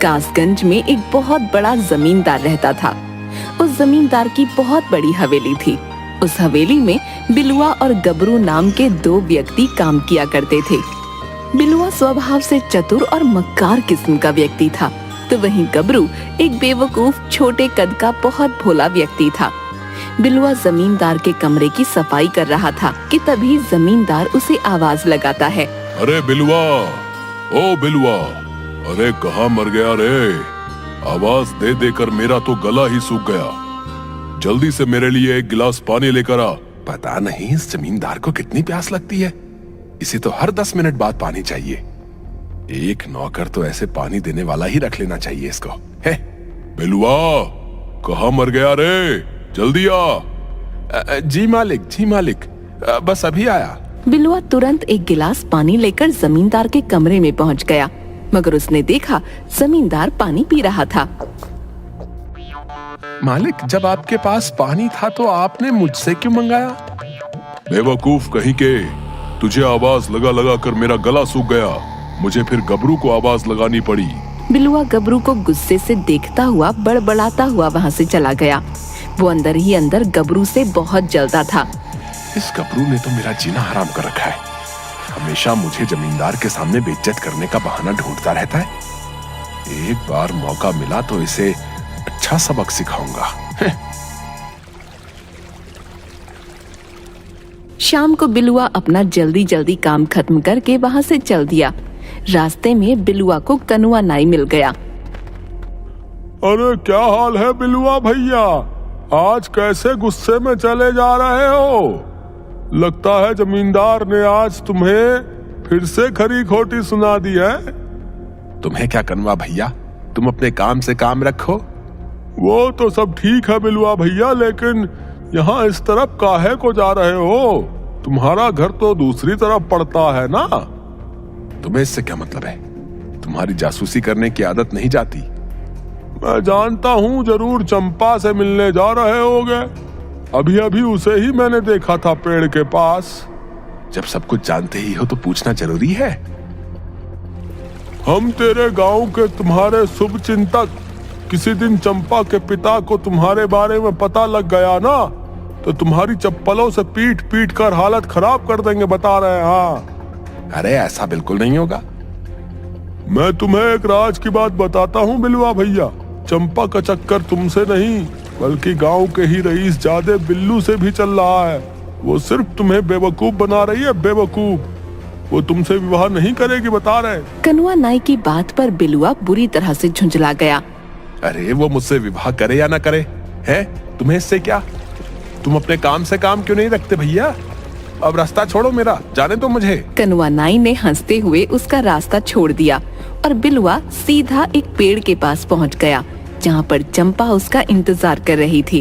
कासगंज में एक बहुत बड़ा जमींदार रहता था। उस जमींदार की बहुत बड़ी हवेली थी। उस हवेली में बिलुआ और गबरू नाम के दो व्यक्ति काम किया करते थे। बिलुआ स्वभाव से चतुर और मक्कार किस्म का व्यक्ति था, तो वहीं गबरू एक बेवकूफ छोटे कद का बहुत भोला व्यक्ति था। बिलुआ जमींदार के कमरे की सफाई कर रहा था कि तभी जमींदार उसे आवाज लगाता है। अरे बिलुआ, ओ बिलुआ, अरे कहाँ मर गया रे? आवाज दे देकर मेरा तो गला ही सूख गया। जल्दी से मेरे लिए एक गिलास पानी लेकर आ। पता नहीं इस जमींदार को कितनी प्यास लगती है। इसे तो हर 10 मिनट बाद पानी चाहिए। एक नौकर तो ऐसे पानी देने वाला ही रख लेना चाहिए इसको। है बिलुआ, कहाँ मर गया रे? जल्दी आ। जी मालिक, जी मालिक, बस अभी आया। बिलुआ तुरंत एक गिलास पानी लेकर जमींदार के कमरे में पहुंच गया, मगर उसने देखा जमींदार पानी पी रहा था। मालिक, जब आपके पास पानी था तो आपने मुझसे क्यों मंगाया? बेवकूफ कहीं के, तुझे आवाज लगा लगा कर मेरा गला सूख गया। मुझे फिर गबरू को आवाज लगानी पड़ी। बिलुआ गबरू को गुस्से से देखता हुआ बड़बड़ाता हुआ वहाँ से चला गया। वो अंदर ही अंदर गबरू से बहुत जलता था। इस गबरू ने तो मेरा जीना हराम कर रखा है। हमेशा मुझे जमींदार के सामने बेइज्जत करने का बहाना ढूंढता रहता है। एक बार मौका मिला तो इसे अच्छा सबक सिखाऊंगा। शाम को बिलुआ अपना जल्दी जल्दी काम खत्म करके वहाँ से चल दिया। रास्ते में बिलुआ को कनुआ नाई मिल गया। अरे क्या हाल है बिलुआ भैया? आज कैसे गुस्से में चले जा रहे हो? लगता है जमींदार ने आज तुम्हें फिर से खरी खोटी सुना दी है। तुम्हें क्या कनुआ भैया, तुम अपने काम से काम रखो। वो तो सब ठीक है बिलुआ भैया, लेकिन यहाँ इस तरफ काहे को जा रहे हो? तुम्हारा घर तो दूसरी तरफ पड़ता है ना। तुम्हें इससे क्या मतलब है? तुम्हारी जासूसी करने की आदत नहीं जाती। मैं जानता हूँ जरूर चंपा से मिलने जा रहे होगे। अभी अभी उसे ही मैंने देखा था पेड़ के पास। जब सब कुछ जानते ही हो तो पूछना जरूरी है। हम तेरे गांव के तुम्हारे शुभ चिंतक, किसी दिन चंपा के पिता को तुम्हारे बारे में पता लग गया ना तो तुम्हारी चप्पलों से पीट पीट कर हालत खराब कर देंगे, बता रहे हैं। हाँ। अरे ऐसा बिल्कुल नहीं होगा। मैं तुम्हें एक राज की बात बताता हूँ बिलुआ भैया। चंपा का चक्कर तुमसे नहीं बल्कि गांव के ही रईस जादे बिल्लू से भी चल रहा है। वो सिर्फ तुम्हें बेवकूफ बना रही है, बेवकूफ। वो तुमसे विवाह नहीं करेगी, बता रहे। कनुआ नाई की बात पर बिलुआ बुरी तरह से झुंझला गया। अरे वो मुझसे विवाह करे या ना करे, है तुम्हें इससे क्या? तुम अपने काम से काम क्यों नहीं रखते भैया? अब रास्ता छोड़ो मेरा, जाने दो मुझे। कनुआ नाई ने हंसते हुए उसका रास्ता छोड़ दिया और बिलुआ सीधा एक पेड़ के पास पहुंच गया, जहाँ पर चंपा उसका इंतजार कर रही थी।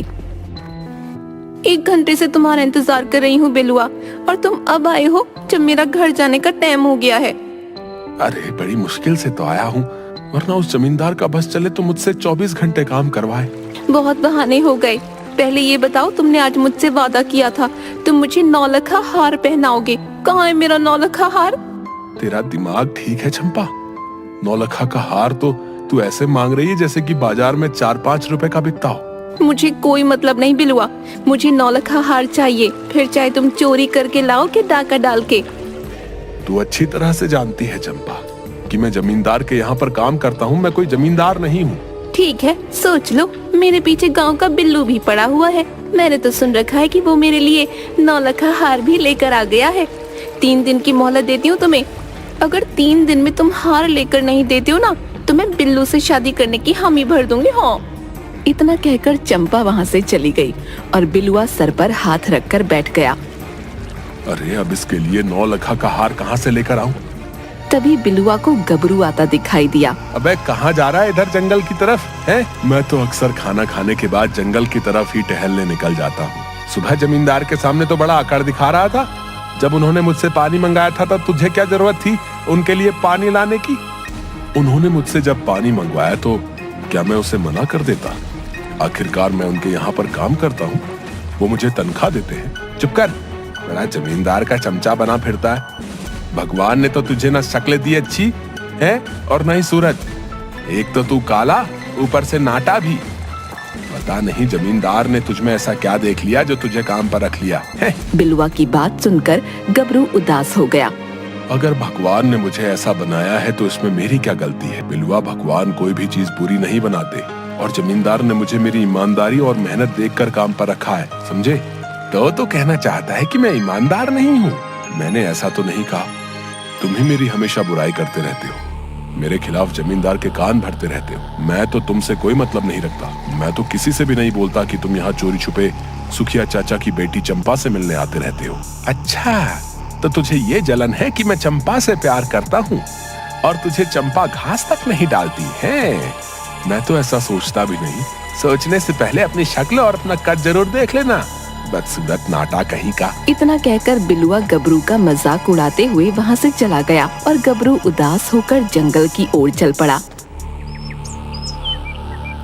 1 घंटे से तुम्हारा इंतजार कर रही हूँ बिलुआ, और तुम अब आए हो जब मेरा घर जाने का टाइम हो गया है। अरे बड़ी मुश्किल से तो आया हूँ, वरना उस जमींदार का बस चले तो मुझसे 24 घंटे काम करवाए। बहुत बहाने हो गए। पहले ये बताओ, तुमने आज मुझसे वादा किया था तुम मुझे 9 लखा हार पहनाओगे। कहाँ है मेरा 9 लखा हार? तेरा दिमाग ठीक है चंपा? 9 लखा का हार तो तू ऐसे मांग रही है जैसे कि बाजार में 4-5 रुपए का बिकता हो। मुझे कोई मतलब नहीं बिलुआ, मुझे 9 लखा हार चाहिए, फिर चाहे तुम चोरी करके लाओ कि डाका डाल के। तू अच्छी तरह से जानती है चंपा कि मैं जमींदार के यहाँ पर काम करता हूँ, मैं कोई जमींदार नहीं हूँ। ठीक है, सोच लो। मेरे पीछे गांव का बिल्लू भी पड़ा हुआ है। मैंने तो सुन रखा है कि वो मेरे लिए 9 लखा हार भी लेकर आ गया है। 3 दिन की मोहलत देती हूँ तुम्हें। अगर 3 दिन में तुम हार लेकर नहीं देते हो ना तो मैं बिल्लू से शादी करने की हामी भर दूंगी। हाँ। इतना कहकर चंपा वहाँ से चली गई और बिलुआ सर पर हाथ रखकर बैठ गया। अरे अब इसके लिए 9 लखा का हार कहाँ से लेकर आऊं? तभी बिलुआ को गबरू आता दिखाई दिया। अबे कहाँ जा रहा है? इधर जंगल की तरफ है? मैं तो अक्सर खाना खाने के बाद जंगल की तरफ ही टहलने निकल जाता हूँ। सुबह जमींदार के सामने तो बड़ा आकर दिखा रहा था। जब उन्होंने मुझसे पानी मंगाया था तब तुझे क्या जरूरत थी उनके लिए पानी लाने की? उन्होंने मुझसे जब पानी मंगवाया तो क्या मैं उसे मना कर देता? आखिरकार मैं उनके यहाँ पर काम करता हूँ, वो मुझे तनख्वाह देते हैं। चुप कर, बड़ा जमींदार का चमचा बना फिरता है। भगवान ने तो तुझे ना शक्ल दी अच्छी है और ना ही सूरत। एक तो तू काला, ऊपर से नाटा भी। पता नहीं जमींदार ने तुझमें ऐसा क्या देख लिया जो तुझे काम पर रख लिया है। बिलुआ की बात सुनकर गबरू उदास हो गया। अगर भगवान ने मुझे ऐसा बनाया है तो इसमें मेरी क्या गलती है। बिलुआ, भगवान कोई भी चीज बुरी नहीं बनाते, और जमींदार ने मुझे मेरी ईमानदारी और मेहनत देखकर काम पर रखा है, समझे? तो कहना चाहता है कि मैं ईमानदार नहीं हूँ? मैंने ऐसा तो नहीं कहा। तुम ही मेरी हमेशा बुराई करते रहते हो, मेरे खिलाफ जमींदार के कान भरते रहते हो। मैं तो तुमसे कोई मतलब नहीं रखता। मैं तो किसी से भी नहीं बोलता कि तुम यहाँ चोरी छुपे सुखिया चाचा की बेटी चंपा से मिलने आते रहते हो। अच्छा, तो तुझे ये जलन है कि मैं चंपा से प्यार करता हूँ और तुझे चंपा घास तक नहीं डालती है? मैं तो ऐसा सोचता भी नहीं। सोचने से पहले अपनी शक्ल और अपना कद जरूर देख लेना, बदसूरत नाटा कहीं का। इतना कहकर बिलुआ गबरू का मजाक उड़ाते हुए वहाँ से चला गया और गबरू उदास होकर जंगल की ओर चल पड़ा।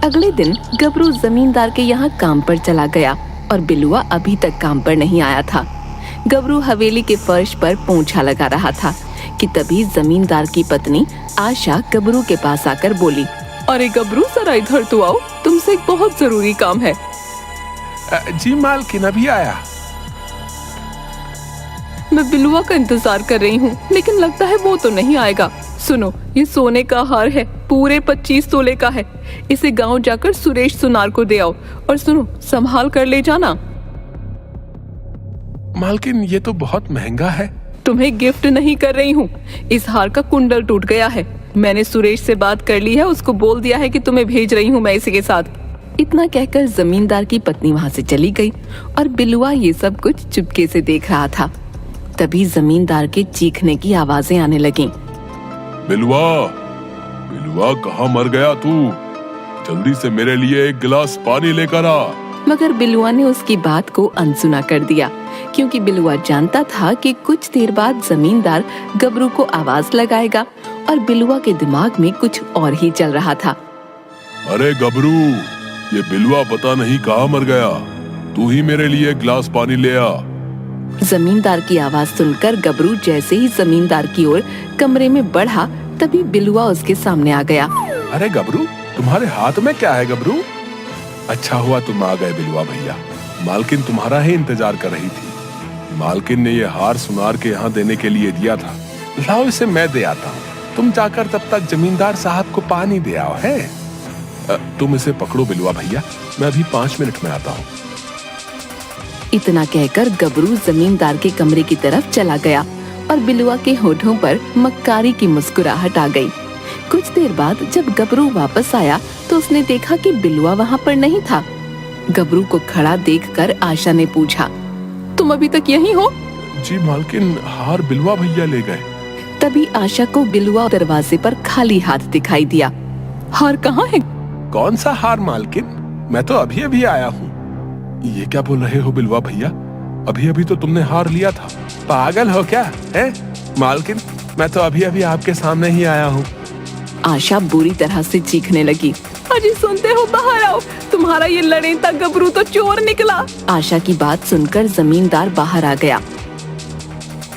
अगले दिन गबरू जमींदार के यहाँ काम पर चला गया और बिलुआ अभी तक काम पर नहीं आया था। गबरू हवेली के फर्श पर पोंछा लगा रहा था कि तभी जमींदार की पत्नी आशा गबरू के पास आकर बोली, अरे गबरू, जरा इधर तो आओ, तुमसे एक बहुत जरूरी काम है। जी मालकिन, अभी आया। मैं बिलुआ का इंतजार कर रही हूँ, लेकिन लगता है वो तो नहीं आएगा। सुनो, ये सोने का हार है, पूरे 25 तोले का है। इसे गांव जाकर सुरेश सुनार को दे आओ, और सुनो, संभाल कर ले जाना। मालकिन, ये तो बहुत महंगा है। तुम्हें गिफ्ट नहीं कर रही हूँ, इस हार का कुंडल टूट गया है। मैंने सुरेश से बात कर ली है, उसको बोल दिया है कि तुम्हें भेज रही हूँ मैं इसी के साथ। इतना कहकर जमींदार की पत्नी वहाँ से चली गई और बिलुआ ये सब कुछ चुपके से देख रहा था। तभी जमींदार के चीखने की आवाजें आने लगीं। बिलुआ, बिलुआ, कहाँ मर गया तू? जल्दी से मेरे लिए एक गिलास पानी लेकर आ। मगर बिलुआ ने उसकी बात को अनसुना कर दिया, क्योंकि बिलुआ जानता था कि कुछ देर बाद जमींदार गबरू को आवाज लगाएगा और बिलुआ के दिमाग में कुछ और ही चल रहा था। अरे गबरू, ये बिलुआ पता नहीं कहाँ मर गया, तू ही मेरे लिए एक गिलास पानी ले आ। जमींदार की आवाज सुनकर गबरू जैसे ही जमींदार की ओर कमरे में बढ़ा, तभी बिलुआ उसके सामने आ गया। अरे गबरू, तुम्हारे हाथ में क्या है गबरू? अच्छा हुआ तुम आ गए बिलुआ भैया, मालकिन तुम्हारा ही इंतजार कर रही थी। मालकिन ने ये हार सुनार के यहाँ देने के लिए दिया था। लाओ, इसे मैं दे आता हूँ, तुम जाकर तब तक जमींदार साहब को पानी दे आओ। है तुम इसे पकड़ो बिलुआ भैया, मैं अभी 5 मिनट में आता हूँ। इतना कहकर गबरू जमींदार के कमरे की तरफ चला गया और बिलुआ के होठों पर मक्कारी की मुस्कुराहट आ गई। कुछ देर बाद जब गबरू वापस आया तो उसने देखा कि बिलुआ वहाँ पर नहीं था। गबरू को खड़ा देखकर आशा ने पूछा, तुम अभी तक यहीं हो? जी मालकिन, हार बिलुआ भैया ले गए। तभी आशा को बिलुआ दरवाजे पर खाली हाथ दिखाई दिया। हार कहाँ है? कौन सा हार मालकिन? मैं तो अभी अभी आया हूँ। ये क्या बोल रहे हो बिलुआ भैया? अभी अभी तो तुमने हार लिया था। पागल हो क्या है मालकिन? मैं तो अभी अभी आपके सामने ही आया हूँ। आशा बुरी तरह से चीखने लगी, अजी सुनते हो, बाहर आओ, तुम्हारा ये लड़ेंता गबरू तो चोर निकला। आशा की बात सुनकर जमींदार बाहर आ गया।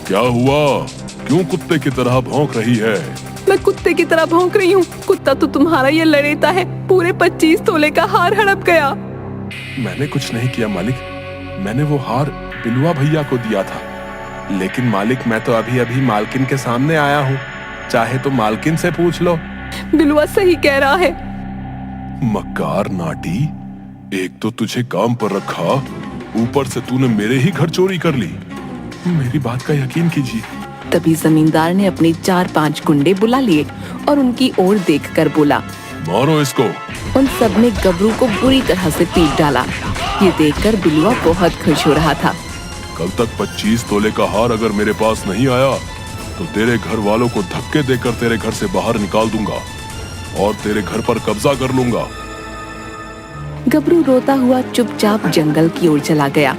क्या हुआ? क्यों कुत्ते की तरह भौंक रही है? मैं कुत्ते की तरह भौंक रही हूँ? कुत्ता तो तुम्हारा ये लड़ेता है, पूरे 25 तोले का हार हड़प गया। मैंने कुछ नहीं किया मालिक, मैंने वो हार बिलुआ भैया को दिया था। लेकिन मालिक, मैं तो अभी अभी मालकिन के सामने आया हूँ, चाहे तो मालकिन से पूछ लो। बिलुआ सही कह रहा है। मक्कार नाटी, एक तो तुझे काम पर रखा, ऊपर से तूने मेरे ही घर चोरी कर ली। मेरी बात का यकीन कीजिए। तभी जमींदार ने अपने 4-5 गुंडे बुला लिए और उनकी ओर देखकर बोला, मारो इसको। उन सब ने गबरू को बुरी तरह से पीट डाला। ये देखकर बिलुआ बहुत खुश हो रहा था। कल तक 25 तोले का हार अगर मेरे पास नहीं आया तो तेरे घर वालों को धक्के देकर तेरे घर से बाहर निकाल दूंगा और तेरे घर पर कब्जा कर लूंगा। गबरू रोता हुआ चुपचाप जंगल की ओर चला गया।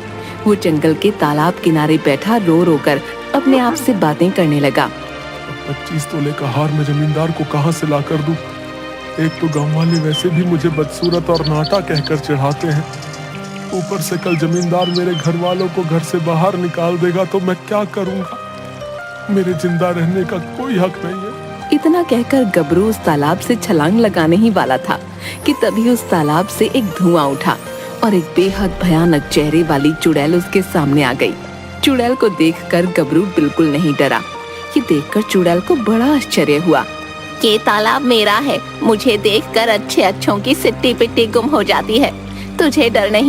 वो जंगल के तालाब किनारे बैठा रो रो कर अपने आप से बातें करने लगा। 25 तोले का हार मैं जमींदार को कहां से ला कर दूं? एक तो गांव वाले वैसे भी मुझे बदसूरत और नाटा कहकर चिढ़ाते हैं, ऊपर से कल जमींदार मेरे घर वालों को घर से बाहर निकाल देगा तो मैं क्या करूंगा? मेरे जिंदा रहने का कोई हक नहीं है। इतना कहकर गबरू उस तालाब से छलांग लगाने ही वाला था कि तभी उस तालाब से एक धुआं उठा और एक बेहद भयानक चेहरे वाली चुड़ैल उसके सामने आ गई। चुड़ैल को देखकर गबरू बिल्कुल नहीं डरा। ये देखकर चुड़ैल को बड़ा आश्चर्य हुआ। ये तालाब मेरा है, मुझे देखकर अच्छे अच्छों की सिट्टी पिट्टी गुम हो जाती है, तुझे डर नहीं